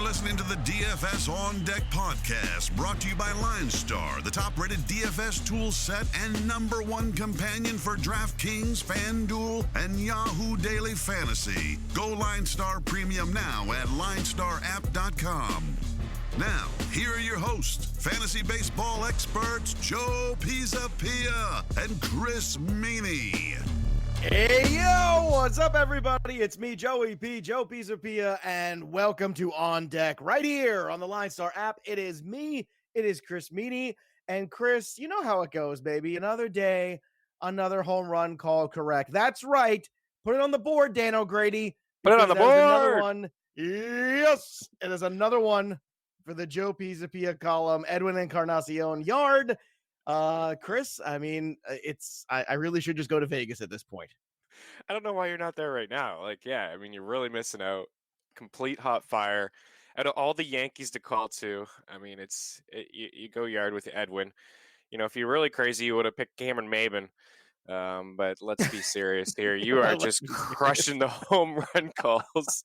listening to the DFS On Deck podcast, brought to you by LineStar, the top-rated DFS tool set and #1 companion for DraftKings, FanDuel, and Yahoo Daily Fantasy. Go LineStar Premium now at LineStarApp.com. Now, here are your hosts, fantasy baseball experts Joe Pisapia and Chris Meaney. Hey, yo, what's up, everybody? It's me, Joey P, Joe Pisapia, and welcome to On Deck right here on the LineStar app. It is me, it is Chris Meaney, and Chris, you know how it goes, baby. Another day, another home run called correct. That's right. Put it on the board, Dan O'Grady. Put it on the board. Another one. Yes, it is another one for the Joe Pisapia column, Edwin Encarnacion yard. Chris, I mean, I really should just go to Vegas at this point. I don't know why you're not there right now. I mean, you're really missing out. Complete hot fire. Out of all the Yankees to call to, I mean, you go yard with Edwin. You know, if you're really crazy, you would have picked Cameron Maybin. But let's be serious here. You are just crushing the home run calls.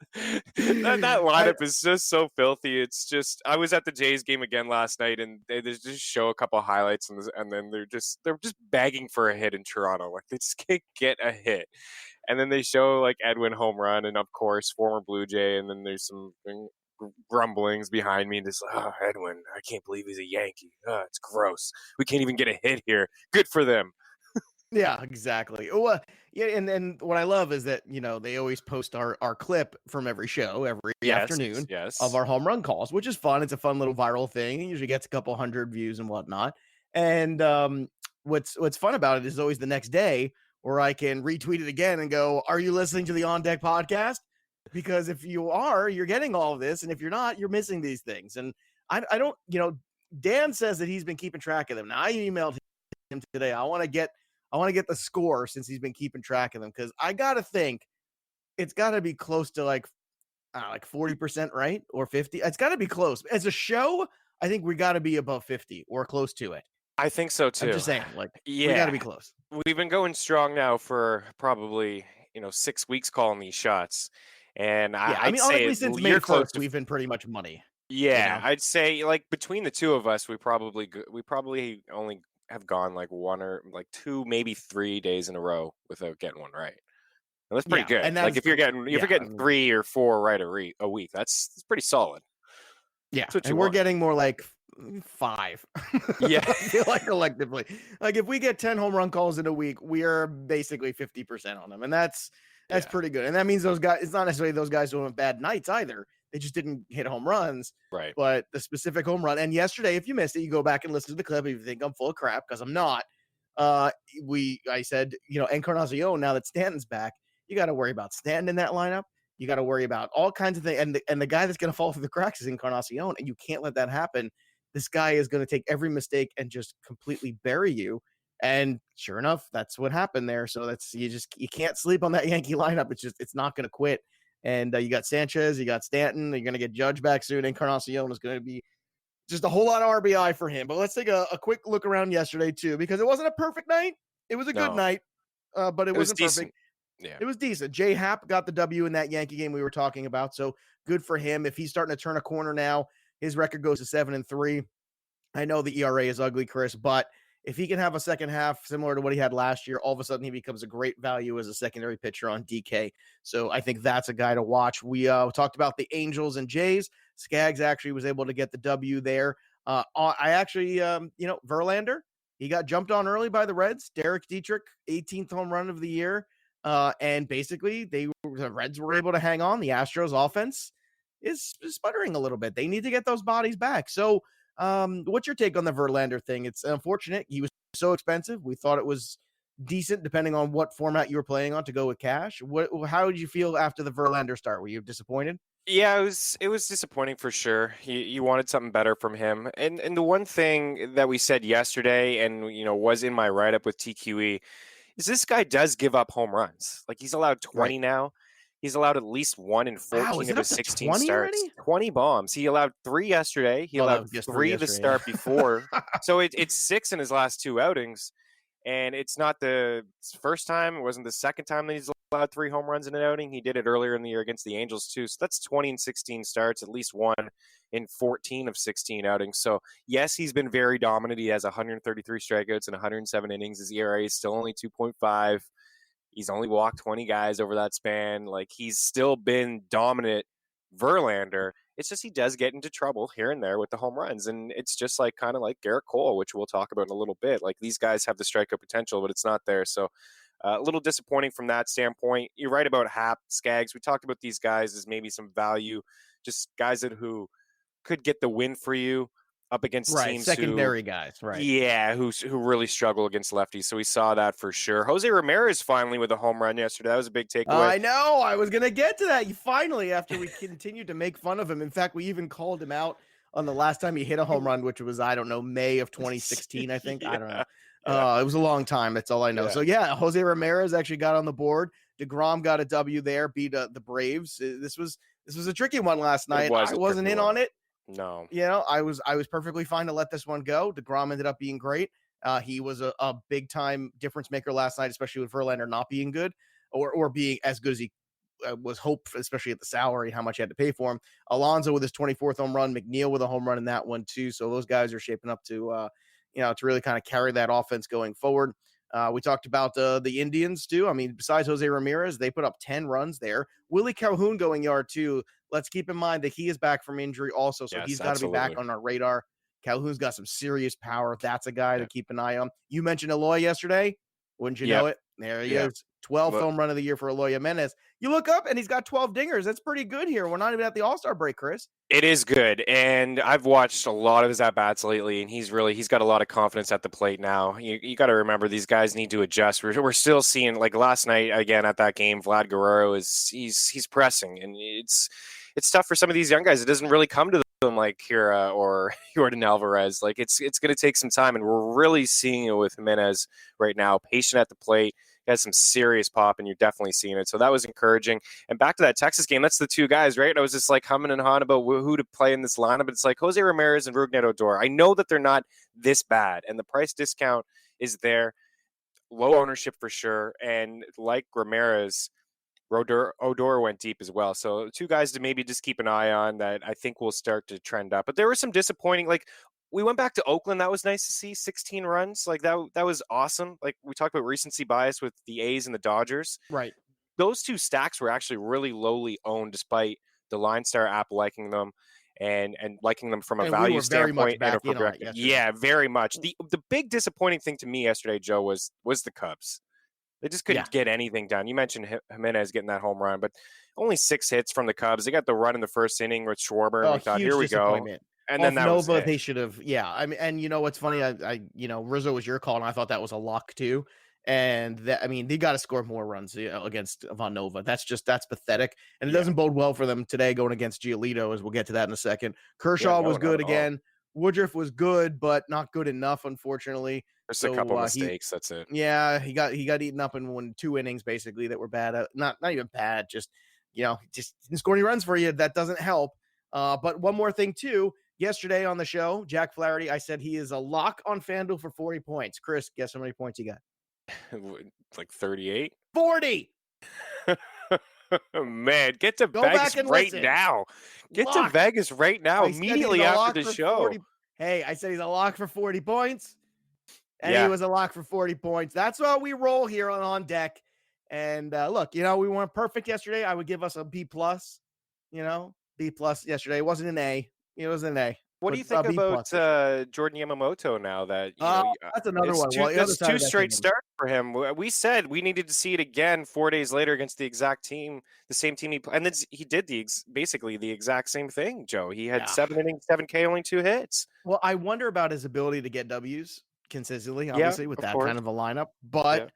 that lineup is just so filthy. It's just, I was at the Jays game again last night, and they just show a couple of highlights, and then they're just begging for a hit in Toronto. Like, they just can't get a hit. And then they show like Edwin home run, and of course former Blue Jay, and then there's some grumblings behind me, and just Edwin, I can't believe he's a Yankee. It's gross. We can't even get a hit here. Good for them. Yeah, exactly. Well, yeah, and then what I love is that, you know, they always post our clip from every show every afternoon of our home run calls, which is fun. It's a fun little viral thing. It usually gets a couple hundred views and whatnot. And what's fun about it is always the next day where I can retweet it again and go, "Are you listening to the On Deck podcast?" Because if you are, you're getting all of this, and if you're not, you're missing these things. And I don't, you know, Dan says that he's been keeping track of them. Now I emailed him today. I want to get the score since he's been keeping track of them, because I got to think it's got to be close to like 40%, right? Or 50. It's got to be close. As a show, I think we got to be above 50 or close to it. I think so, too. I'm just saying, we got to be close. We've been going strong now for probably, 6 weeks calling these shots. And I'd say honestly, since May 1st, we've been pretty much money. Yeah, I'd say like between the two of us, we probably only have gone like one or like 2, maybe 3 days in a row without getting one right. And that's pretty good. And like if you're getting 3 or 4 right a week, that's pretty solid. Yeah, and we're getting more like 5. Yeah, I feel like collectively, like if we get 10 home run calls in a week, we are basically 50% on them, and that's pretty good. And that means those guys. It's not necessarily those guys who have bad nights either. They just didn't hit home runs. Right. But the specific home run. And yesterday, if you missed it, you go back and listen to the clip. If you think I'm full of crap, because I'm not. I said, Encarnacion, now that Stanton's back, you got to worry about Stanton in that lineup. You got to worry about all kinds of things. And the guy that's going to fall through the cracks is Encarnacion. And you can't let that happen. This guy is going to take every mistake and just completely bury you. And sure enough, that's what happened there. So you can't sleep on that Yankee lineup. It's not going to quit. And you got Sanchez, you got Stanton. You're going to get Judge back soon. Encarnacion is going to be just a whole lot of RBI for him. But let's take a quick look around yesterday, too, because it wasn't a perfect night. It was a good night, but it wasn't perfect. Yeah. It was decent. Jay Happ got the W in that Yankee game we were talking about. So good for him. If he's starting to turn a corner now, his record goes to 7-3. I know the ERA is ugly, Chris, but if he can have a second half similar to what he had last year, all of a sudden he becomes a great value as a secondary pitcher on DK. So I think that's a guy to watch. We talked about the Angels and Jays. Skaggs actually was able to get the W there. Verlander, he got jumped on early by the Reds. Derek Dietrich, 18th home run of the year. And basically the Reds were able to hang on. The Astros offense is sputtering a little bit. They need to get those bodies back. So what's your take on the Verlander thing? It's unfortunate. He was so expensive. We thought it was decent depending on what format you were playing on to go with cash. How did you feel after the Verlander start? Were you disappointed? Yeah, it was disappointing for sure. You wanted something better from him. And the one thing that we said yesterday and was in my write-up with TQE is this guy does give up home runs. Like, he's allowed 20 now. He's allowed at least 1 in 14 of his 16 starts. Already? 20 bombs. He allowed 3 yesterday. He allowed 3 the start before. So it's 6 in his last 2 outings. And it's not the first time. It wasn't the second time that he's allowed 3 home runs in an outing. He did it earlier in the year against the Angels too. So that's 20 and 16 starts, at least one in 14 of 16 outings. So yes, he's been very dominant. He has 133 strikeouts and 107 innings. His ERA is still only 2.5. He's only walked 20 guys over that span. Like, he's still been dominant Verlander. It's just he does get into trouble here and there with the home runs. And it's just like kind of like Garrett Cole, which we'll talk about in a little bit. Like, these guys have the strikeout potential, but it's not there. So a little disappointing from that standpoint. You're right about Happ, Skaggs. We talked about these guys as maybe some value, just guys who could get the win for you up against teams secondary guys, right? Yeah, who really struggle against lefties. So we saw that for sure. Jose Ramirez finally with a home run yesterday. That was a big takeaway. I know. I was gonna get to that. Finally, after we continued to make fun of him. In fact, we even called him out on the last time he hit a home run, which was, I don't know, May of 2016. I think. I don't know. It was a long time. That's all I know. Yeah. So Jose Ramirez actually got on the board. DeGrom got a W there, beat the Braves. This was a tricky one last night. I wasn't in on it. No. I was perfectly fine to let this one go. DeGrom ended up being great. He was a big time difference maker last night, especially with Verlander not being good or being as good as he was hoped, especially at the salary, how much he had to pay for him. Alonso with his 24th home run, McNeil with a home run in that one too. So those guys are shaping up to really kind of carry that offense going forward. We talked about the Indians too. I mean, besides Jose Ramirez, they put up 10 runs there. Willie Calhoun going yard too. Let's keep in mind that he is back from injury also, so he's got to be back on our radar. Calhoun's got some serious power. That's a guy to keep an eye on. You mentioned Eloy yesterday. Wouldn't you know it? There he is. 12th home run of the year for Eloy Jimenez. You look up and he's got 12 dingers. That's pretty good here. We're not even at the All-Star break, Chris. It is good. And I've watched a lot of his at-bats lately, and he's got a lot of confidence at the plate now. You got to remember, these guys need to adjust. We're still seeing, like last night, again, at that game, Vlad Guerrero he's pressing, and it's tough for some of these young guys. It doesn't really come to them like Kira or Jordan Alvarez. Like, it's going to take some time, and we're really seeing it with Jimenez right now. Patient at the plate. He has some serious pop, and you're definitely seeing it. So that was encouraging. And back to that Texas game, that's the two guys, right? I was just like humming and hawing about who to play in this lineup. It's like Jose Ramirez and Rougned Odor. I know that they're not this bad, and the price discount is there. Low ownership for sure. And like Ramirez, Odor went deep as well. So two guys to maybe just keep an eye on that I think will start to trend up. But there were some disappointing, like, we went back to Oakland. That was nice to see. 16 runs. Like, that was awesome. Like, we talked about recency bias with the A's and the Dodgers. Right. Those two stacks were actually really lowly owned, despite the LineStar app liking them and liking them from a value standpoint. Yeah, very much. The big disappointing thing to me yesterday, Joe, was the Cubs. They just couldn't get anything done. You mentioned Jimenez getting that home run, but only 6 hits from the Cubs. They got the run in the first inning with Schwarber, and we thought, here we go. And then that Nova, was it. they should have. Yeah, I mean, and you know what's funny? I Rizzo was your call, and I thought that was a lock too. And they got to score more runs against Von Nova. That's pathetic, and it doesn't bode well for them today going against Giolito, as we'll get to that in a second. Kershaw was good again. Woodruff was good, but not good enough, unfortunately. There's a couple mistakes. That's it. Yeah, he got eaten up in 2 innings basically that were bad. Not even bad, just just didn't score any runs for you. That doesn't help. But one more thing too. Yesterday on the show, Jack Flaherty, I said he is a lock on FanDuel for 40 points. Chris, guess how many points he got? Like 38? 40! Man, get to Vegas right now. Get to Vegas right now, immediately after the show. Hey, I said he's a lock for 40 points. And he was a lock for 40 points. That's how we roll here on Deck. And look, we weren't perfect yesterday. I would give us a B+. B+ yesterday. It wasn't an A. It was an A. What do you think about Jordan Yamamoto now that that's another one? That's 2 straight starts for him. We said we needed to see it again 4 days later against the exact team, the same team and then he did basically the exact same thing, Joe. He had 7 innings, 7K, only 2 hits. Well, I wonder about his ability to get W's consistently, obviously, with that kind of a lineup. But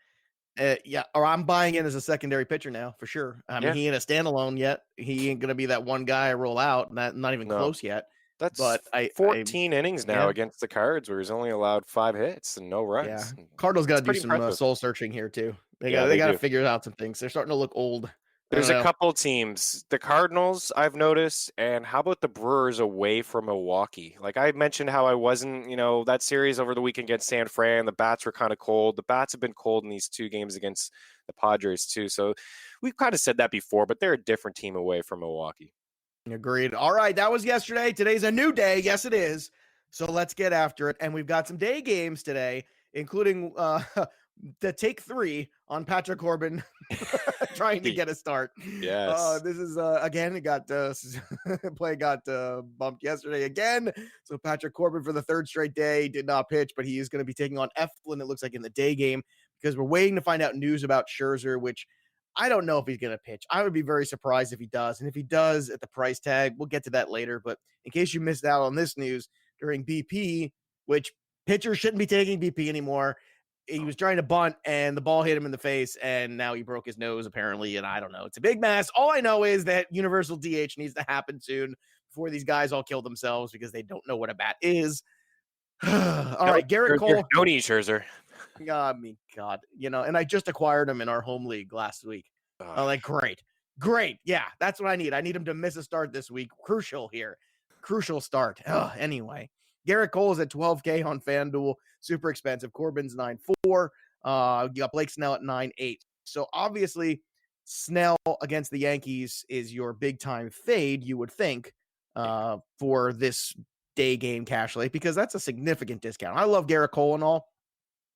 or I'm buying in as a secondary pitcher now for sure. I mean, he ain't a standalone yet. He ain't gonna be that one guy I roll out. Not even close yet. That's 14 innings now against the Cards, where he's only allowed 5 hits and no runs. Yeah, Cardinals got to do some soul searching here too. They got to figure out some things. They're starting to look old. There's a couple teams, the Cardinals, I've noticed, and how about the Brewers away from Milwaukee? Like I mentioned, how I wasn't, that series over the weekend against San Fran, the bats were kind of cold. The bats have been cold in these 2 games against the Padres too. So we've kind of said that before, but they're a different team away from Milwaukee. Agreed. All right, that was yesterday. Today's a new day. Yes, it is. So let's get after it. And we've got some day games today, including the take 3 on Patrick Corbin trying to get a start. Yes. This is again, it got play got bumped yesterday again. So Patrick Corbin for the 3rd straight day did not pitch, but he is going to be taking on Eflin, it looks like, in the day game, because we're waiting to find out news about Scherzer, which I don't know if he's going to pitch. I would be very surprised if he does. And if he does, at the price tag, we'll get to that later. But in case you missed out on this news during BP, which pitchers shouldn't be taking BP anymore, he was trying to bunt and the ball hit him in the face, and now he broke his nose apparently. And I don't know. It's a big mess. All I know is that universal DH needs to happen soon before these guys all kill themselves because they don't know what a bat is. All right, Garrett Cole. Don't eat Scherzer. God, and I just acquired him in our home league last week. I'm like, great. Yeah, that's what I need. I need him to miss a start this week. Crucial start. Anyway, Garrett Cole is at 12K on FanDuel. Super expensive. Corbin's 9.4. You got Blake Snell at 9.8. So obviously, Snell against the Yankees is your big time fade, you would think, for this day game cash late, because that's a significant discount. I love Garrett Cole and all,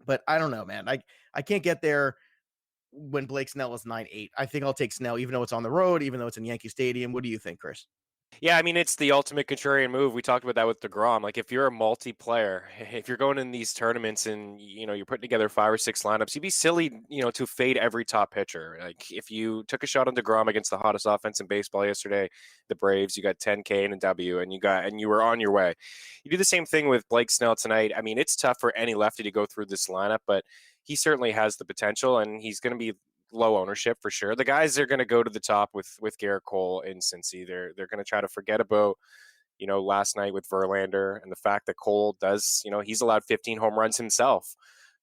but I don't know, man. I can't get there when Blake Snell is 9.8. I think I'll take Snell, even though it's on the road, even though it's in Yankee Stadium. What do you think, Chris? Yeah, I mean, it's the ultimate contrarian move. We talked about that with DeGrom. Like, if you're a multiplayer, if you're going in these tournaments and, you're putting together 5 or 6 lineups, you'd be silly, to fade every top pitcher. Like, if you took a shot on DeGrom against the hottest offense in baseball yesterday, the Braves, you got 10K and a W, and you were on your way. You do the same thing with Blake Snell tonight. I mean, it's tough for any lefty to go through this lineup, but he certainly has the potential, and he's going to be low ownership for sure. The guys are going to go to the top with Garrett Cole in Cincy. They're going to try to forget about, last night with Verlander and the fact that Cole does, he's allowed 15 home runs himself.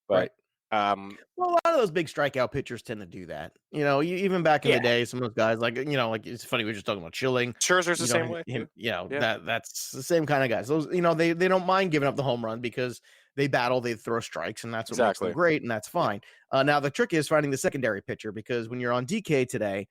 But well, a lot of those big strikeout pitchers tend to do that. Even back in the day, some of those guys, like it's funny, we were just talking about Schilling. Scherzer's the same way. That's the same kind of guys. Those, they don't mind giving up the home run because they battle, they throw strikes, and that's what makes them great, and that's fine. Now the trick is finding the secondary pitcher, because when you're on DK today,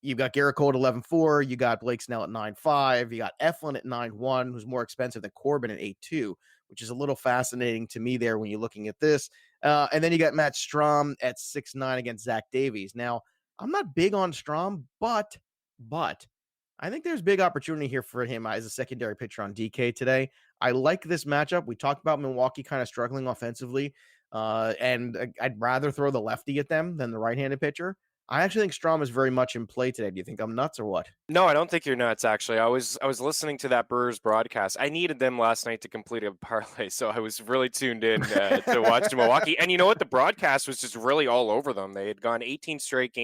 you've got Garrett Cole at 11.4, you got Blake Snell at 9.5, you got Eflin at 9.1, who's more expensive than Corbin at 8.2, which is a little fascinating to me there when you're looking at this. And then you got Matt Strahm at 6.9 against Zach Davies. Now, I'm not big on Strahm, but I think there's big opportunity here for him as a secondary pitcher on DK today. I like this matchup. We talked about Milwaukee kind of struggling offensively, and I'd rather throw the lefty at them than the right-handed pitcher. I actually think Strahm is very much in play today. Do you think I'm nuts or what? No, I don't think you're nuts, actually. I was listening to that Brewers broadcast. I needed them last night to complete a parlay, so I was really tuned in to watch Milwaukee. And you know what? The broadcast was just really all over them. They had gone 18 straight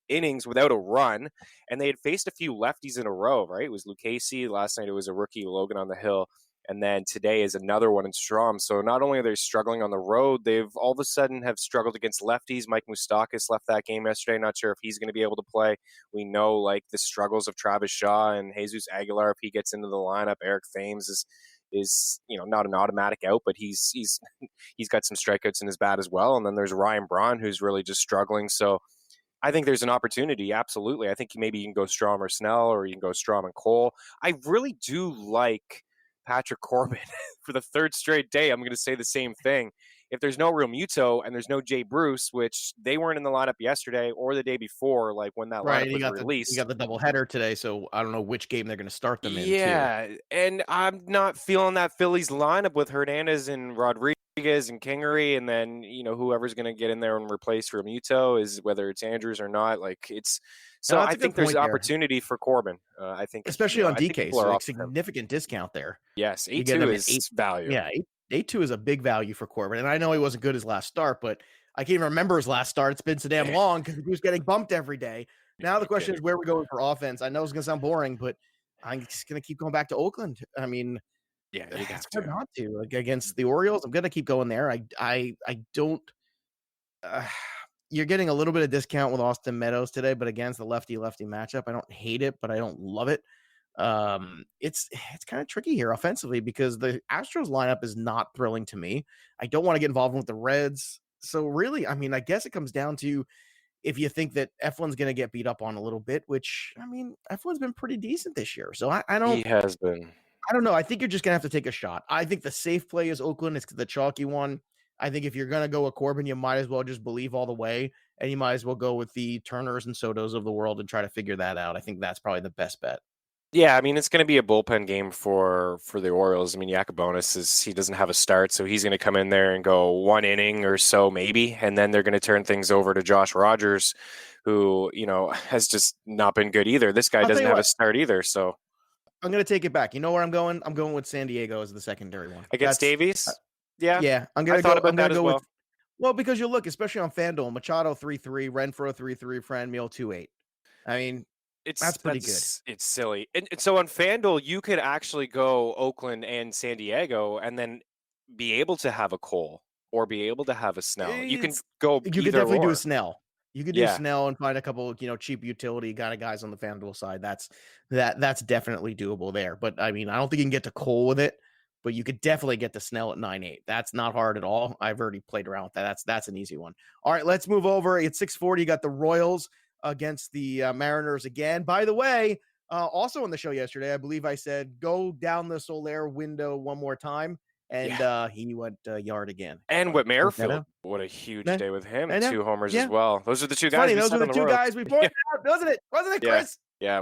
innings without a run, and they had faced a few lefties in a row, right? It was Lucchesi. Last night it was a rookie, Logan on the Hill. And then today is another one in Strahm. So not only are they struggling on the road, they've all of a sudden have struggled against lefties. Mike Moustakas left that game yesterday. Not sure if he's going to be able to play. We know like the struggles of Travis Shaw and Jesus Aguilar if he gets into the lineup. Eric Thames is not an automatic out, but he's got some strikeouts in his bat as well. And then there's Ryan Braun, who's really just struggling. So I think there's an opportunity. Absolutely. I think maybe you can go Strahm or Snell, or you can go Strahm and Cole. I really do like Patrick Corbin for the 3rd straight day. I'm going to say the same thing. If there's no Real Muto and there's no Jay Bruce, which they weren't in the lineup yesterday or the day before, like when that lineup was released. You got the doubleheader today, so I don't know which game they're going to start them in. Yeah, and I'm not feeling that Phillies lineup with Hernandez and Rodriguez and Kingery, and then whoever's going to get in there and replace Real Muto, is whether it's Andrews or not. Like it's. So I think there's opportunity for Corbin. I think, especially on DK, so significant discount there. Yes, 8.2 is value. Yeah, 8.2 is a big value for Corbin, and I know he wasn't good his last start, but I can't even remember his last start. It's been so damn long because he was getting bumped every day. Now the question is where we're going for offense. I know it's going to sound boring, but I'm just going to keep going back to Oakland. I mean, yeah, it's hard not to. Like against the Orioles, I'm going to keep going there. I don't. You're getting a little bit of discount with Austin Meadows today, but against the lefty-lefty matchup, I don't hate it, but I don't love it. It's kind of tricky here offensively because the Astros lineup is not thrilling to me. I don't want to get involved with the Reds. So really, I mean, I guess it comes down to if you think that F1's going to get beat up on a little bit, which I mean, F1's been pretty decent this year. So I don't. He has been. I don't know. I think you're just going to have to take a shot. I think the safe play is Oakland. It's the chalky one. I think if you're going to go with Corbin, you might as well just believe all the way, and you might as well go with the Turners and Sotos of the world and try to figure that out. I think that's probably the best bet. Yeah, I mean, it's going to be a bullpen game for the Orioles. I mean, Yacobonis he doesn't have a start, so he's going to come in there and go 1 inning or so maybe, and then they're going to turn things over to Josh Rogers, who, has just not been good either. This guy doesn't have a start either, so. I'm going to take it back. You know where I'm going? I'm going with San Diego as the secondary one. Against Davies? Yeah. I'm going to go well. with, well, because you look, especially on FanDuel, Machado 3-3, Renfroe 3-3, Franmil 2-8. I mean, that's pretty good. It's silly. And so on FanDuel, you could actually go Oakland and San Diego and then be able to have a Cole or be able to have a Snell. You can go You could definitely do a Snell. You could do Snell and find a couple, cheap utility kind of guys on the FanDuel side. That's definitely doable there. But I mean, I don't think you can get to Cole with it, but you could definitely get to Snell at 9-8. That's not hard at all. I've already played around with that. That's an easy one. All right, let's move over. At 640, you got the Royals against the Mariners again. By the way, also on the show yesterday, I believe I said, go down the Soler window one more time. And he went yard again. And with Merrifield, what a huge day with him. 2 homers as well. Those are the two guys. Funny, those are the two guys we pointed out, wasn't it? Wasn't it, Chris? Yeah.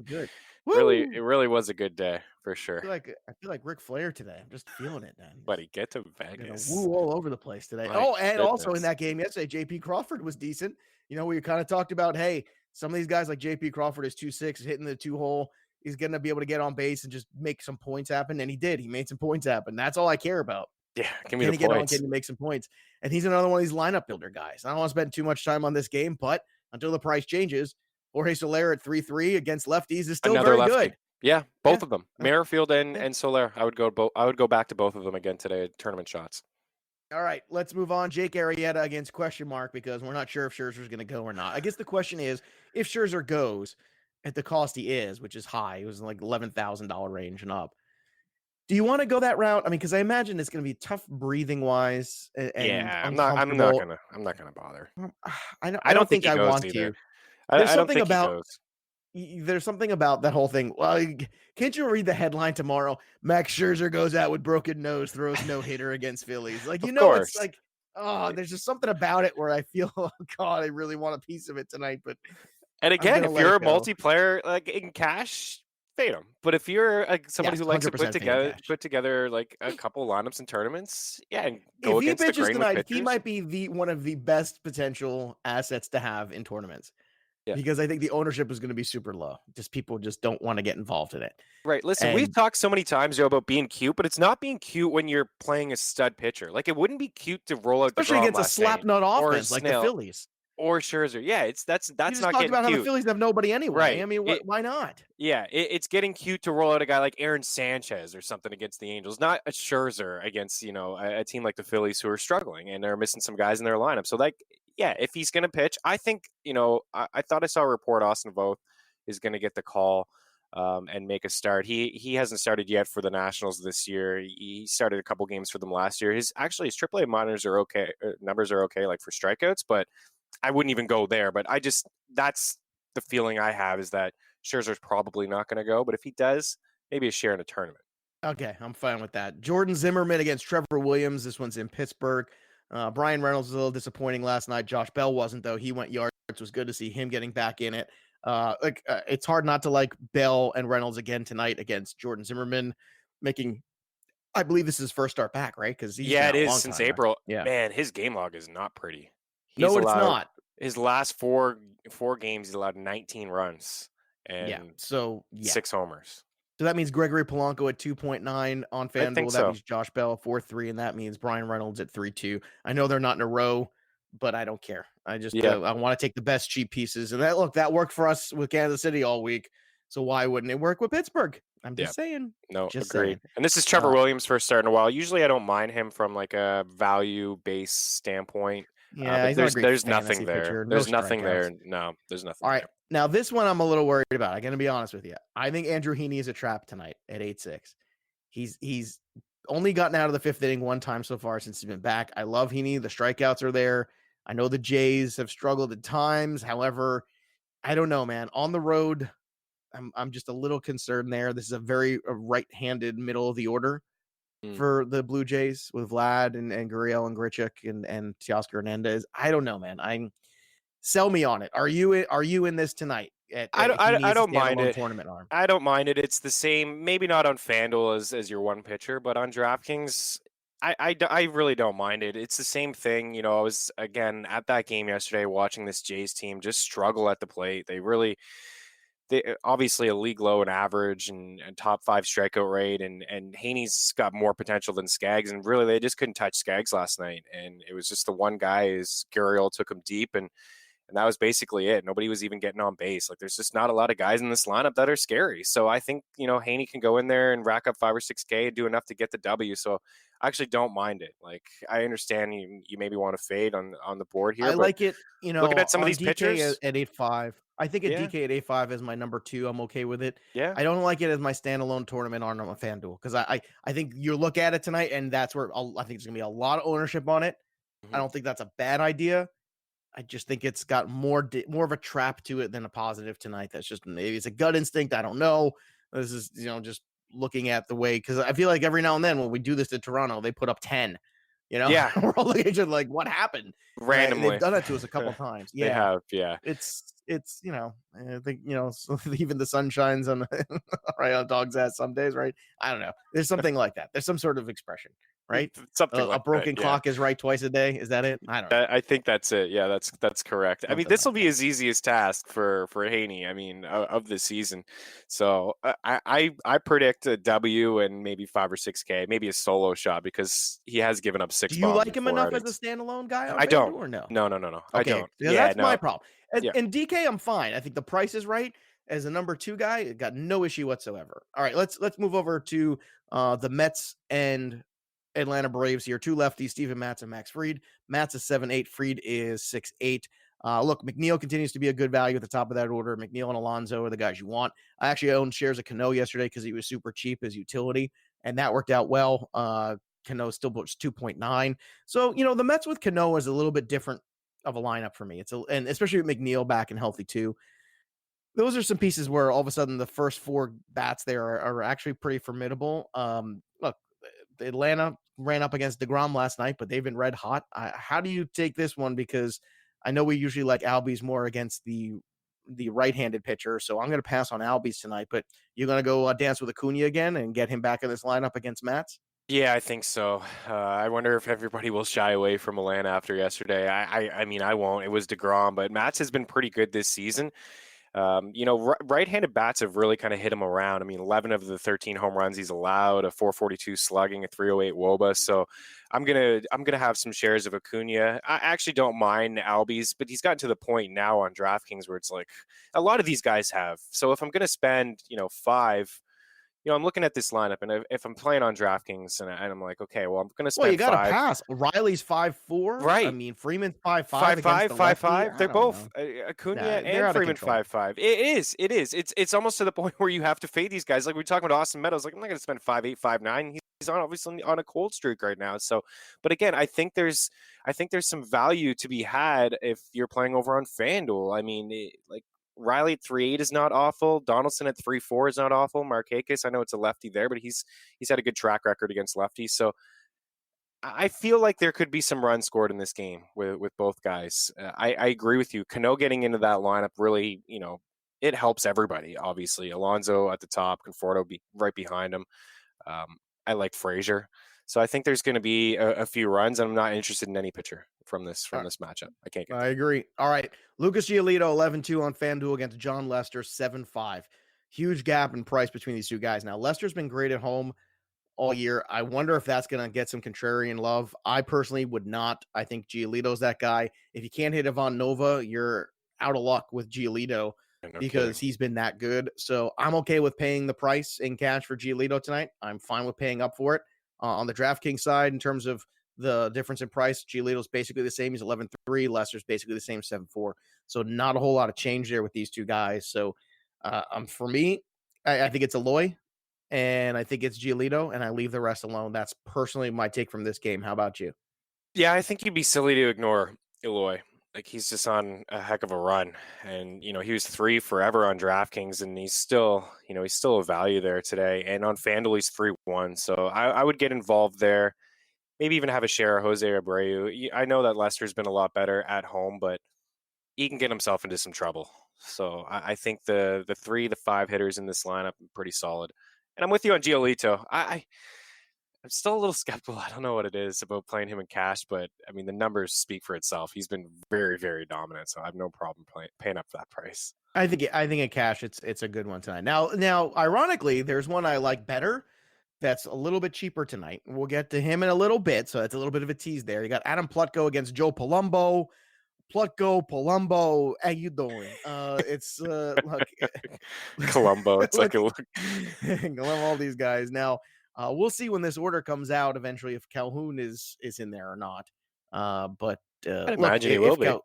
Good. It really was a good day for sure. I feel like Ric Flair today. I'm just feeling it, man. Buddy, get to Vegas. Woo all over the place today. Also in that game yesterday, JP Crawford was decent. We kind of talked about, hey, some of these guys like JP Crawford is 2-6, hitting the 2-hole. He's going to be able to get on base and just make some points happen. And he did. He made some points happen. That's all I care about. Yeah, give me the points. Can he make some points? And he's another one of these lineup builder guys. I don't want to spend too much time on this game, but until the price changes, Jorge Soler at 3-3 against lefties is still very good. Yeah, both of them. Merrifield and Soler. I would go back to both of them again today at tournament shots. All right, let's move on. Jake Arrieta against question mark because we're not sure if Scherzer's going to go or not. I guess the question is, if Scherzer goes at the cost he is, which is high, it was like $11,000 range and up. Do you want to go that route? I mean, because I imagine it's going to be tough breathing wise. I'm not gonna bother. I don't think I want to. There's something about that whole thing. Well, can't you read the headline tomorrow? Max Scherzer goes out with broken nose, throws no hitter against Phillies. It's like, there's just something about it where I feel, oh God, I really want a piece of it tonight. But and again, if you're a multiplayer like in cash, fade them. But if you're somebody who likes to put together like a couple lineups and tournaments, and go if against he the grain tonight, with pitchers, he might be one of the best potential assets to have in tournaments. Yeah. Because I think the ownership is going to be super low. People just don't want to get involved in it. Right. Listen, we've talked so many times, Joe, about being cute, but it's not being cute when you're playing a stud pitcher. Like, it wouldn't be cute to roll out especially against a slap nut offense like the Phillies or Scherzer. Yeah, that's not getting cute. About how the Phillies have nobody anyway. Right. I mean, why not? Yeah, it's getting cute to roll out a guy like Aaron Sanchez or something against the Angels, not a Scherzer against a team like the Phillies who are struggling and are missing some guys in their lineup. So if he's going to pitch, I think, I thought I saw a report Austin Voth is going to get the call and make a start. He hasn't started yet for the Nationals this year. He started a couple games for them last year. His AAA minors are okay. Numbers are okay, like for strikeouts, but I wouldn't even go there. But that's the feeling I have is that Scherzer's probably not going to go. But if he does, maybe a share in a tournament. Okay, I'm fine with that. Jordan Zimmerman against Trevor Williams. This one's in Pittsburgh. Brian Reynolds was a little disappointing last night. Josh Bell wasn't, though. He went yards. It was good to see him getting back in it. It's hard not to like Bell and Reynolds again tonight against Jordan Zimmerman, making, I believe this is his first start back, right? Because it is since April. Yeah, man, his game log is not pretty. It's not. His last four games, he's allowed 19 runs and 6 homers. So that means Gregory Polanco at 2.9 on FanDuel. That means Josh Bell 4.3, and that means Brian Reynolds at 3.2. I know they're not in a row, but I don't care. I just I want to take the best cheap pieces, and that worked for us with Kansas City all week. So why wouldn't it work with Pittsburgh? I'm just saying. No, agreed. And this is Trevor Williams' first start in a while. Usually, I don't mind him from like a value-based standpoint. Yeah, but there's nothing there. Pitcher, there's no nothing strikeouts. there. No, there's nothing All right. there. Now, this one I'm a little worried about. I'm going to be honest with you. I think Andrew Heaney is a trap tonight at 8-6. He's only gotten out of the fifth inning one time so far since he's been back. I love Heaney. The strikeouts are there. I know the Jays have struggled at times. However, I don't know, man. On the road, I'm just a little concerned there. This is a very right-handed middle of the order for the Blue Jays with Vlad and Gurriel and Grichuk and Teoscar Hernandez. I don't know, man. Sell me on it. Are you in this tonight? I don't mind it. Tournament arm. I don't mind it. It's the same, maybe not on FanDuel as your one pitcher, but on DraftKings, I really don't mind it. It's the same thing. I was again at that game yesterday watching this Jays team just struggle at the plate. They obviously a league low in average and top 5 strikeout rate, and Haney's got more potential than Skaggs, and really they just couldn't touch Skaggs last night. And it was just the one guy is Gurriel took him deep, and that was basically it. Nobody was even getting on base. Like, there's just not a lot of guys in this lineup that are scary. So I think, Haney can go in there and rack up 5 or 6K and do enough to get the W. So I actually don't mind it. Like, I understand you maybe want to fade on the board here. I like it, looking at some of these DK pitchers at 8-5. I think DK at 8-5 is my number 2. I'm okay with it. Yeah. I don't like it as my standalone tournament on FanDuel because I think you look at it tonight and that's where I think there's going to be a lot of ownership on it. I don't think that's a bad idea. I just think it's got more of a trap to it than a positive tonight. That's just maybe it's a gut instinct. I don't know. This is, just looking at the way, because I feel like every now and then when we do this to Toronto, they put up 10. Yeah. We're all looking at like, what happened? Randomly. They've done it to us a couple times. Yeah. They have, yeah. It's I think, even the sun shines on right on a dog's ass some days, right? I don't know. There's something like that. There's some sort of expression. Right? Something like a broken that, clock is right twice a day. Is that it? I don't know. I think that's it. Yeah, that's correct. I mean, this will be his easiest task for Haney. I mean, of the season. So I predict a W and maybe 5 or 6K, maybe a solo shot, because he has given up 6. Do you like him enough as a standalone guy? I don't. Or no? No. Okay. I don't. That's my problem. And DK, I'm fine. I think the price is right. As a number 2 guy, got no issue whatsoever. All right, let's move over to the Mets and Atlanta Braves here. 2 lefties, Steven Matz and Max Fried. Matz is 7-8. Fried is 6-8. Look, McNeil continues to be a good value at the top of that order. McNeil and Alonso are the guys you want. I actually owned shares of Cano yesterday because he was super cheap as utility, and that worked out well. Cano still books 2.9. So, the Mets with Cano is a little bit different of a lineup for me. And especially with McNeil back and healthy too. Those are some pieces where all of a sudden the first 4 bats there are actually pretty formidable. Look, Atlanta ran up against DeGrom last night, but they've been red hot. How do you take this one? Because I know we usually like Albies more against the right-handed pitcher, so I'm going to pass on Albies tonight. But you're going to go dance with Acuna again and get him back in this lineup against Matz? Yeah, I think so. I wonder if everybody will shy away from Atlanta after yesterday. I mean, I won't. It was DeGrom, but Matz has been pretty good this season. Right-handed bats have really kind of hit him around. I mean, 11 of the 13 home runs he's allowed, a 442 slugging, a 308 WOBA. So I'm gonna have some shares of Acuna. I actually don't mind Albies, but he's gotten to the point now on DraftKings where it's like a lot of these guys have. So if I'm gonna spend 5. I'm looking at this lineup, and if I'm playing on DraftKings, and I'm like, okay, well, I'm going to spend. Well, you got to 5. Pass. Riley's 5-4, right? I mean, Freeman's 5-5, 5-5. They're both Acuna and Freeman 5-5. It is. It's almost to the point where you have to fade these guys. Like we're talking about Austin Meadows. Like I'm not going to spend 5-8, 5-9. He's obviously on a cold streak right now. So, but again, I think there's some value to be had if you're playing over on FanDuel. I mean, Riley at 3.8 is not awful. Donaldson at 3.4 is not awful. Markakis, I know it's a lefty there, but he's had a good track record against lefties. So I feel like there could be some runs scored in this game with both guys. I agree with you. Cano getting into that lineup really, it helps everybody. Obviously, Alonso at the top, Conforto right behind him. I like Frazier. So I think there's going to be a few runs, and I'm not interested in any pitcher from this matchup. I agree. All right. Lucas Giolito, 11-2 on FanDuel against John Lester, 7-5. Huge gap in price between these two guys. Now, Lester's been great at home all year. I wonder if that's going to get some contrarian love. I personally would not. I think Giolito's that guy. If you can't hit Ivan Nova, you're out of luck with Giolito because he's been that good. So I'm okay with paying the price in cash for Giolito tonight. I'm fine with paying up for it. On the DraftKings side, in terms of the difference in price. Giolito's basically the same. He's 11.3. Lester's basically the same, 7.4. So not a whole lot of change there with these two guys. So for me, I think it's Eloy, and I think it's Giolito, and I leave the rest alone. That's personally my take from this game. How about you? Yeah, I think you'd be silly to ignore Eloy. Like, he's just on a heck of a run, and he was 3 forever on DraftKings, and he's still a value there today. And on FanDuel, he's 3-1. So I would get involved there. Maybe even have a share of Jose Abreu. I know that Lester's been a lot better at home, but he can get himself into some trouble. So I think the 3 to 5 hitters in this lineup are pretty solid. And I'm with you on Giolito. I'm still a little skeptical. I don't know what it is about playing him in cash, but I mean, the numbers speak for itself. He's been very, very dominant, so I have no problem paying up that price. I think in cash, it's a good one tonight. Now, ironically, there's one I like better that's a little bit cheaper tonight. We'll get to him in a little bit, so that's a little bit of a tease there. You got Adam Plutko against Joe Palumbo. Palumbo, how you doing? It's look, Colombo. It's like all these guys. Now, we'll see when this order comes out eventually if Calhoun is in there or not. But I imagine he will be.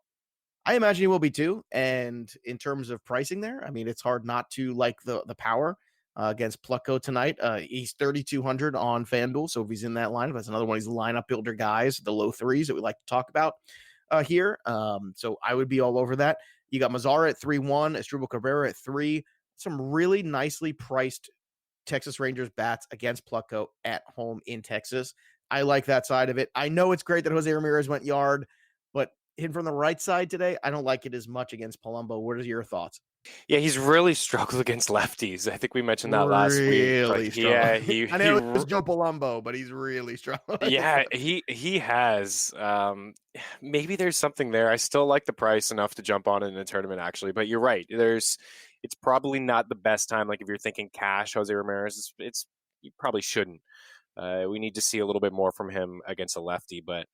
I imagine he will be too. And in terms of pricing there, I mean, it's hard not to like the power against Plutko tonight. He's 3,200 on FanDuel, so if he's in that lineup, that's another one of these lineup builder guys, the low threes that we like to talk about here. So I would be all over that. You got Mazara at 3-1, Asdrubal Cabrera at 3. Some really nicely priced Texas Rangers bats against Plutko at home in Texas. I like that side of it. I know it's great that Jose Ramirez went yard, but hitting from the right side today, I don't like it as much against Palumbo. What are your thoughts? Yeah, he's really struggled against lefties. I think we mentioned that last week. Yeah, I know it was Joe Palumbo, but he's really struggling. Yeah, he has. Maybe there's something there. I still like the price enough to jump on it in a tournament, actually. But you're right. It's probably not the best time. Like, if you're thinking cash, Jose Ramirez, you probably shouldn't. We need to see a little bit more from him against a lefty, but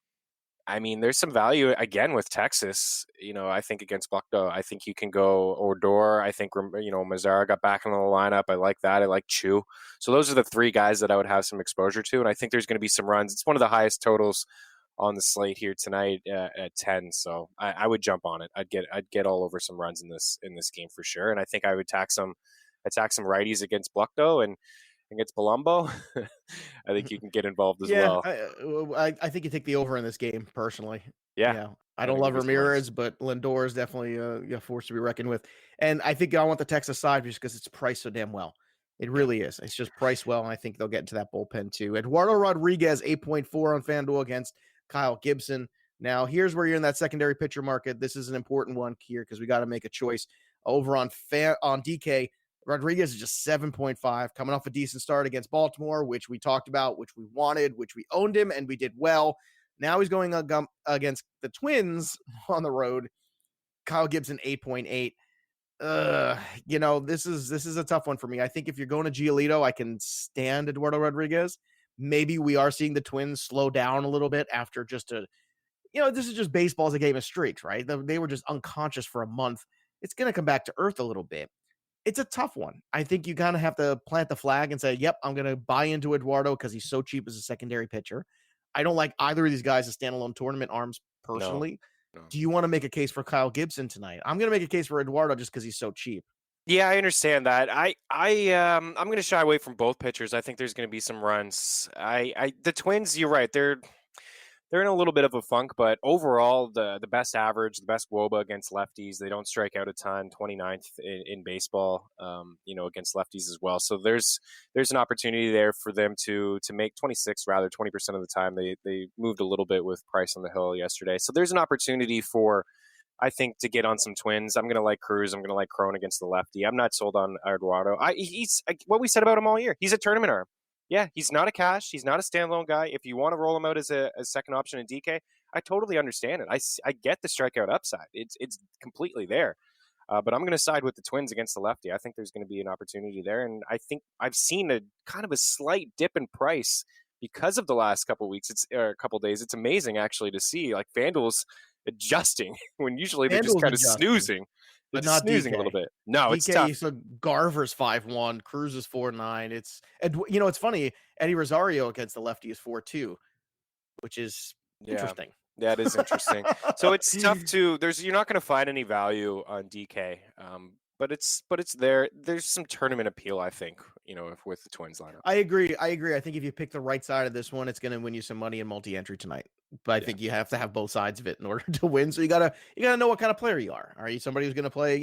I mean, there's some value again with Texas. I think against Plutko, I think you can go Odor. I think Mazara got back into the lineup. I like that. I like Chu. So those are the 3 guys that I would have some exposure to, and I think there's going to be some runs. It's one of the highest totals on the slate here tonight at 10. So I would jump on it. I'd get all over some runs in this game for sure. And I think I would attack some righties against Plutko and against Palumbo. I think you can get involved as well. I think you take the over in this game personally. Yeah. I don't love Ramirez, but Lindor is definitely a force to be reckoned with. And I think I want the Texas side just because it's priced so damn well. It really is. It's just priced well, and I think they'll get into that bullpen too. Eduardo Rodriguez, 8.4 on FanDuel against Kyle Gibson. Now, here's where you're in that secondary pitcher market. This is an important one here because we got to make a choice. Over on DK, Rodriguez is just 7.5, coming off a decent start against Baltimore, which we talked about, which we wanted, which we owned him, and we did well. Now he's going against the Twins on the road. Kyle Gibson, 8.8. This is a tough one for me. I think if you're going to Giolito, I can stand Eduardo Rodriguez. Maybe we are seeing the Twins slow down a little bit after just this is just baseball as a game of streaks, right? They were just unconscious for a month. It's going to come back to earth a little bit. It's a tough one. I think you kind of have to plant the flag and say, yep, I'm going to buy into Eduardo because he's so cheap as a secondary pitcher. I don't like either of these guys as standalone tournament arms personally. No. Do you want to make a case for Kyle Gibson tonight? I'm going to make a case for Eduardo just because he's so cheap. Yeah, I understand that. I'm going to shy away from both pitchers. I think there's going to be some runs. The Twins, you're right. They're in a little bit of a funk, but overall, the best average, the best WOBA against lefties. They don't strike out a ton, 29th in baseball, against lefties as well. So there's an opportunity there for them to make 26, rather 20% of the time. They moved a little bit with Price on the hill yesterday. So there's an opportunity for, I think, to get on some Twins. I'm going to like Cruz. I'm going to like Cron against the lefty. I'm not sold on Eduardo. He's what we said about him all year. He's a tournament arm. Yeah, he's not a cash. He's not a standalone guy. If you want to roll him out as a second option in DK, I totally understand it. I get the strikeout upside. It's completely there. But I'm going to side with the Twins against the lefty. I think there's going to be an opportunity there. And I think I've seen a kind of a slight dip in price because of the last couple of weeks. A couple of days. It's amazing, actually, to see. Like, FanDuel's adjusting when usually they're just kind of snoozing. But not snoozing DK. A little bit. No, DK, it's tough. So Garver's 5-1, Cruz is 4-9. It's funny. Eddie Rosario against the lefty is 4-2. which is Yeah, interesting. that is interesting. So it's tough to. You're not going to find any value on DK. But it's there. There's some tournament appeal, I think. With the Twins lineup. I agree. I think if you pick the right side of this one, it's going to win you some money in multi-entry tonight. But I think you have to have both sides of it in order to win. So you gotta know what kind of player you are. Are you somebody who's going to play,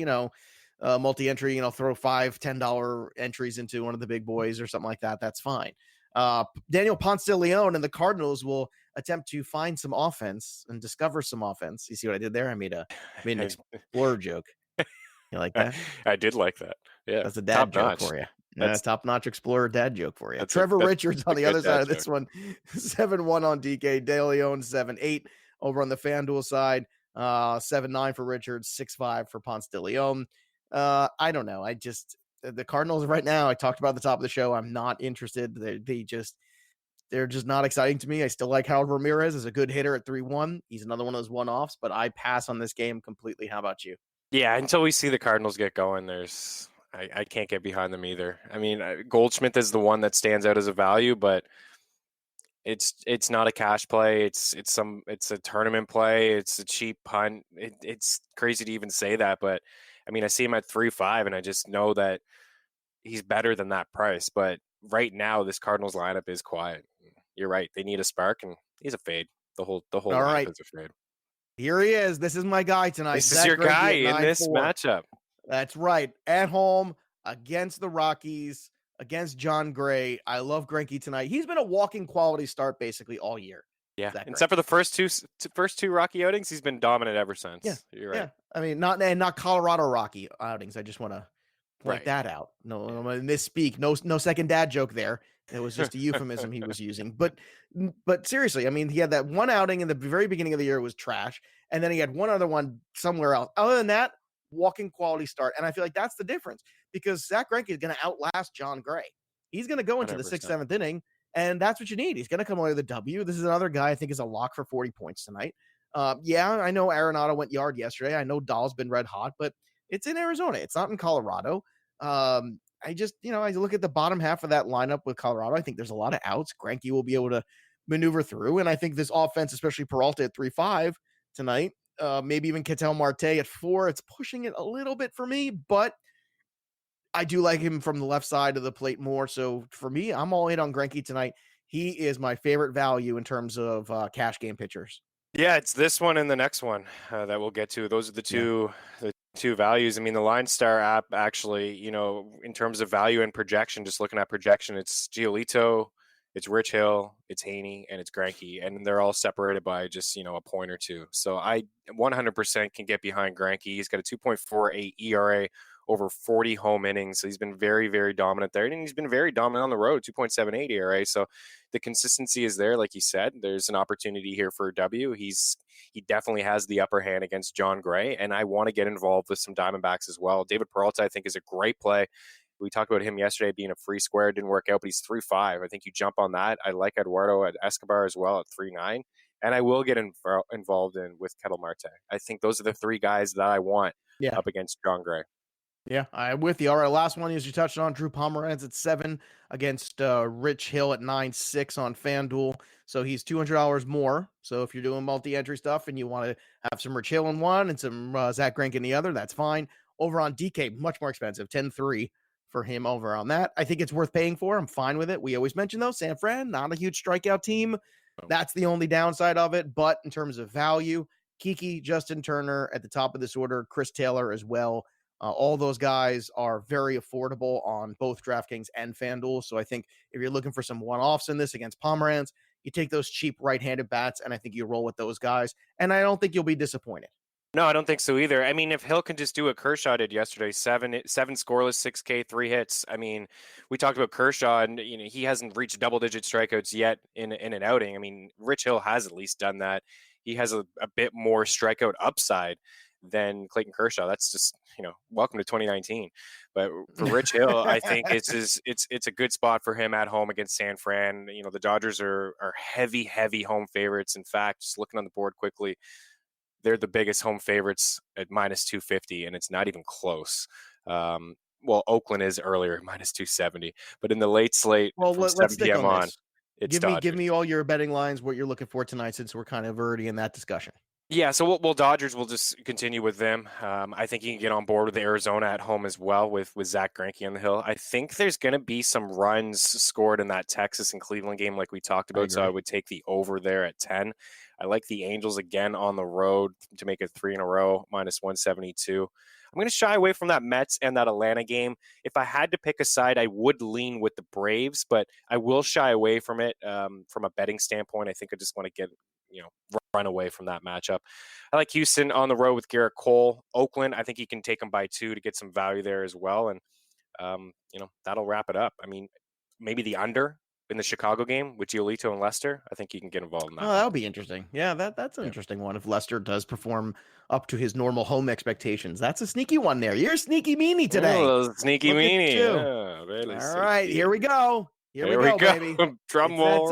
multi-entry, throw $5-10 entries into one of the big boys or something like that? That's fine. Daniel Ponce de Leon and the Cardinals will attempt to find some offense and discover some offense. You see what I did there? I made an explorer joke. You like that? I did like that. Yeah, that's a dad joke for you. That's top-notch explorer dad joke for you. Trevor Richards on the other side of this one, 7-1 on DK. De Leon 7-8 over on the FanDuel side. 7-9 for Richards, 6-5 for Ponce de Leon. I don't know. The Cardinals right now, I talked about at the top of the show. I'm not interested. They're just not exciting to me. I still like Harold Ramirez as a good hitter at 3-1. He's another one of those one-offs, but I pass on this game completely. How about you? Yeah, until we see the Cardinals get going, I can't get behind them either. I mean, Goldschmidt is the one that stands out as a value, but it's not a cash play. It's a tournament play. It's a cheap punt. It's crazy to even say that, but I mean, I see him at 3-5, and I just know that he's better than that price. But right now, this Cardinals lineup is quiet. You're right. They need a spark, and he's a fade. The whole lineup is a fade. Here he is. This is my guy tonight. This is your guy in this matchup. That's right. At home against the Rockies, against John Gray. I love Greinke tonight. He's been a walking quality start basically all year. Yeah, except for the first two Rocky outings, he's been dominant ever since. Yeah, you're right. Yeah, I mean, not Colorado Rocky outings. I just want to point that out. No, I'm gonna misspeak. No second dad joke there. It was just a euphemism he was using. But seriously, I mean, he had that one outing in the very beginning of the year was trash, and then he had one other one somewhere else. Other than that, walking quality start. And I feel like that's the difference because Zach Greinke is going to outlast John Gray. He's going to go into 100%. The 6th, 7th inning, and that's what you need. He's going to come away with a W. This is another guy I think is a lock for 40 points tonight. Yeah, I know Arenado went yard yesterday. I know Dahl's been red hot, but it's in Arizona. It's not in Colorado. I just, I look at the bottom half of that lineup with Colorado. I think there's a lot of outs. Greinke will be able to maneuver through. And I think this offense, especially Peralta at 3-5 tonight, maybe even Ketel Marte at 4, it's pushing it a little bit for me, but I do like him from the left side of the plate more. So for me, I'm all in on Greinke tonight. He is my favorite value in terms of cash game pitchers. Yeah, it's this one and the next one that we'll get to. Those are the two values. I mean, the LineStar app actually, in terms of value and projection, just looking at projection, it's Giolito, it's Rich Hill, it's Haney, and it's Greinke, and they're all separated by just, a point or two. So I 100% can get behind Greinke. He's got a 2.48 ERA over 40 home innings. So he's been very, very dominant there. And he's been very dominant on the road, 2.78 ERA. So the consistency is there. Like you said, there's an opportunity here for a W. He definitely has the upper hand against John Gray. And I want to get involved with some Diamondbacks as well. David Peralta, I think, is a great play. We talked about him yesterday being a free square. It didn't work out, but he's 3-5. I think you jump on that. I like Eduardo at Escobar as well at 3-9. And I will get involved with Ketel Marte. I think those are the three guys that I want up against John Gray. Yeah, I'm with you. All right, last one as you touched on, Drew Pomeranz at 7 against Rich Hill at 9-6 on FanDuel. So he's $200 more. So if you're doing multi-entry stuff and you want to have some Rich Hill in one and some Zach Greinke in the other, that's fine. Over on DK, much more expensive, 10-3 for him over on that. I think it's worth paying for. I'm fine with it. We always mention, though, San Fran, not a huge strikeout team. That's the only downside of it. But in terms of value, Kiki, Justin Turner at the top of this order, Chris Taylor as well. All those guys are very affordable on both DraftKings and FanDuel. So I think if you're looking for some one-offs in this against Pomeranz, you take those cheap right-handed bats, and I think you roll with those guys. And I don't think you'll be disappointed. No, I don't think so either. I mean, if Hill can just do what Kershaw did yesterday, seven scoreless, 6K, 3 hits. I mean, we talked about Kershaw, and he hasn't reached double-digit strikeouts yet in an outing. I mean, Rich Hill has at least done that. He has a bit more strikeout upside than Clayton Kershaw. That's just, welcome to 2019. But for Rich Hill, I think it's a good spot for him at home against San Fran. The Dodgers are heavy, heavy home favorites. In fact, just looking on the board quickly, they're the biggest home favorites at -250, and it's not even close. Oakland is earlier, -270. But in the late slate, from 7 p.m. on, Give me all your betting lines, what you're looking for tonight, since we're kind of already in that discussion. Yeah, so we'll Dodgers will just continue with them. I think you can get on board with Arizona at home as well with Zach Greinke on the hill. I think there's going to be some runs scored in that Texas and Cleveland game like we talked about, so I would take the over there at 10. I like the Angels again on the road to make it 3 in a row, -172. I'm going to shy away from that Mets and that Atlanta game. If I had to pick a side, I would lean with the Braves, but I will shy away from it from a betting standpoint. I think I just want to get run away from that matchup. I like Houston on the road with Garrett Cole. Oakland, I think you can take them by 2 to get some value there as well. And, that'll wrap it up. I mean, maybe the under in the Chicago game with Giolito and Lester. I think you can get involved in that. Oh, that'll be interesting. Yeah, that's an interesting one. If Lester does perform up to his normal home expectations, that's a sneaky one there. You're sneaky Meaney today. Oh, sneaky Meaney. Yeah, really all right, here we go. Here we go, baby. Drum roll.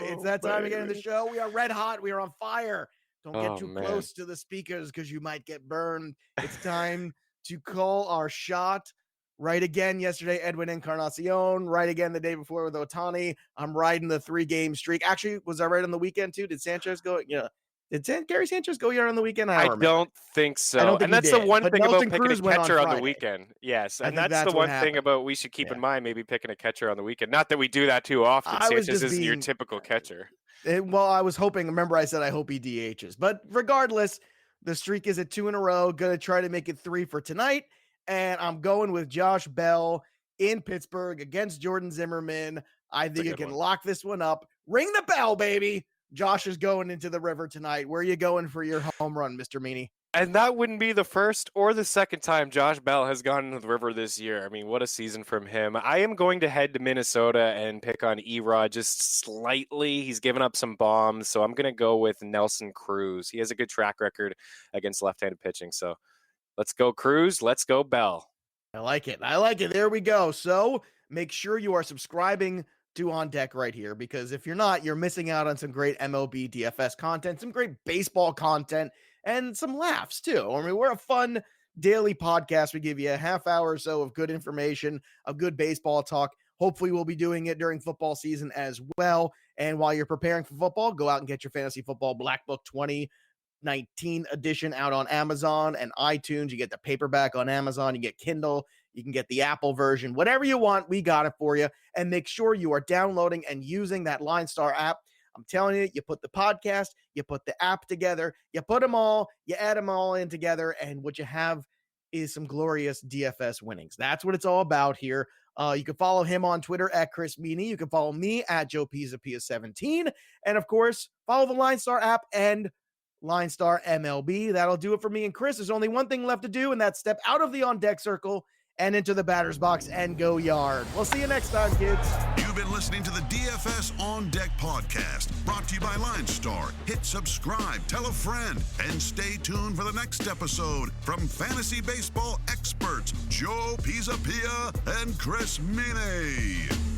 It's that time again in the show. We are red hot. We are on fire. Don't get too close to the speakers because you might get burned. It's time to call our shot. Right again yesterday, Edwin Encarnacion. Right again the day before with Otani. I'm riding the 3-game streak. Actually, was I right on the weekend too? Did Sanchez go? Yeah. Did Gary Sanchez go here on the weekend? I don't think so. And that's the one thing about picking a catcher on the weekend. Yes, and that's the one thing about we should keep in mind, maybe picking a catcher on the weekend. Not that we do that too often. Sanchez isn't your typical catcher. Well, I was hoping. Remember, I said I hope he DHs. But regardless, the streak is at 2 in a row. Going to try to make it 3 for tonight. And I'm going with Josh Bell in Pittsburgh against Jordan Zimmerman. I think you can lock this one up. Ring the bell, baby. Josh is going into the river tonight. Where are you going for your home run, Mr. Meaney? And that wouldn't be the first or the second time Josh Bell has gone into the river this year. I mean, what a season from him. I am going to head to Minnesota and pick on Erod just slightly. He's given up some bombs, so I'm going to go with Nelson Cruz. He has a good track record against left-handed pitching, so let's go Cruz. Let's go Bell. I like it. There we go. So make sure you are subscribing to On Deck right here, because if you're not, you're missing out on some great MLB DFS content, some great baseball content, and some laughs too. I mean, we're a fun daily podcast. We give you a half hour or so of good information, of good baseball talk. Hopefully we'll be doing it during football season as well. And while you're preparing for football, go out and get your Fantasy Football Black Book 2019 edition out on Amazon and iTunes. You get the paperback on Amazon. You get Kindle. You can get the Apple version. Whatever you want, we got it for you. And make sure you are downloading and using that LineStar app. I'm telling you, you put the podcast, you put the app together, you put them all, you add them all in together, and what you have is some glorious DFS winnings. That's what it's all about here. You can follow him on Twitter at Chris Meaney. You can follow me at Joe Pisapia17. And, of course, follow the LineStar app and LineStar MLB. That'll do it for me and Chris. There's only one thing left to do, and that's step out of the on-deck circle and into the batter's box and go yard. We'll see you next time, kids. You've been listening to the DFS On Deck podcast, brought to you by LineStar. Hit subscribe, tell a friend, and stay tuned for the next episode from fantasy baseball experts Joe Pisapia and Chris Meaney.